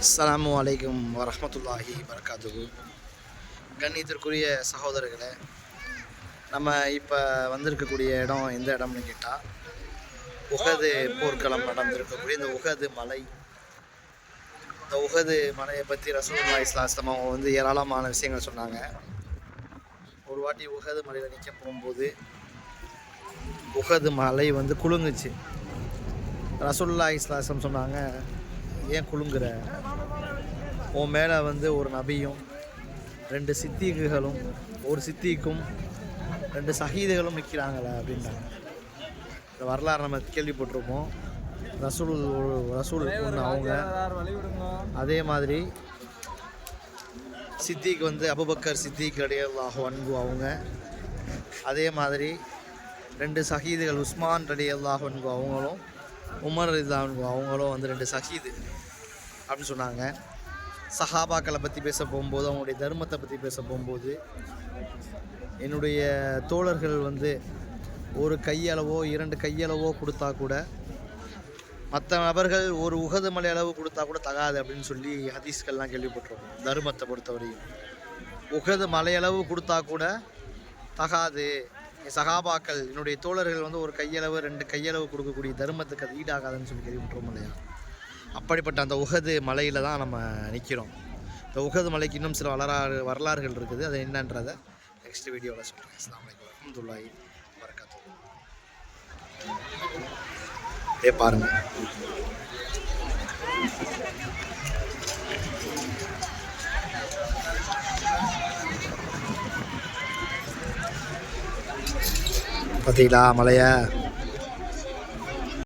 அஸ்ஸலாமு அலைக்கும் வரஹ்மத்துல்லாஹி வரகாத்துஹு. கண்ணியத்திற்குரிய சகோதரர்களே, நம்ம இப்போ வந்திருக்கக்கூடிய இடம் எந்த இடம்னு கேட்டால், உஹது போர்க்களம் நடந்திருக்கக்கூடிய இந்த உஹது மலை. இந்த உஹது மலையை பற்றி ரசூலுல்லாஹி ஸல்லல்லாஹு அலைஹி வஸல்லம் அவங்க ஏராளமான விஷயங்கள் சொன்னாங்க. ஒரு வாட்டி உஹது மலையில் நிற்க போகும்போது உஹது மலை குலுங்குச்சு. ரசூலுல்லாஹி ஸல்லல்லாஹு அலைஹி வஸல்லம் சொன்னாங்க, ஏன் குலுங்குற? உன் மேலே ஒரு நபியும் 2 சித்திகுகளும் ஒரு சித்திக்கும் 2 ஷஹீதுகளும் நிற்கிறாங்களே அப்படின்னாங்க. இந்த வரலாறு நம்ம கேள்விப்பட்டிருப்போம். ரசூல் ஒன்று அவங்க, அதே மாதிரி சித்திக் அபூபக்கர் சித்திக் ரலியல்லாஹு அன்ஹு அவங்க, அதே மாதிரி 2 ஷஹீதுகள் உஸ்மான் ரலியல்லாஹு அன்ஹு அவங்களும், உமர் ரலியல்லாஹு அன்ஹு அவங்களும் 2 ஷஹீது அப்படின்னு சொன்னாங்க. சஹாபாக்களை பற்றி பேச போகும்போது, அவங்களுடைய தர்மத்தை பற்றி பேச போகும்போது, என்னுடைய தோழர்கள் ஒரு கையளவோ 2 கையளவோ கொடுத்தா கூட, மற்ற நபர்கள் ஒரு உஹது மலை அளவு கொடுத்தா கூட தகாது அப்படின்னு சொல்லி ஹதீஸ்கள்லாம் கேள்விப்பட்டிருக்கோம். தர்மத்தை பொறுத்தவரையும் உஹது மலையளவு கொடுத்தா கூட தகாது. சஹாபாக்கள் என்னுடைய தோழர்கள் ஒரு கையளவு 2 கையளவு கொடுக்கக்கூடிய தர்மத்துக்கு அது ஈடாகாதுன்னு சொல்லி கேள்விப்பட்டிருக்கோம் இல்லையா? அப்படிப்பட்ட அந்த உஹது மலையில் தான் நம்ம நிற்கிறோம். இந்த உஹது மலைக்கு இன்னும் சில வரலாறுகள் இருக்குது. அது என்னன்றதை நெக்ஸ்ட் வீடியோவில் சொல்கிறேன். அஸ்ஸலாமு அலைக்கும் வரஹ்மத்துல்லாஹி வரகாத்துஹு. பாருங்க, பார்த்தீங்களா மலையை?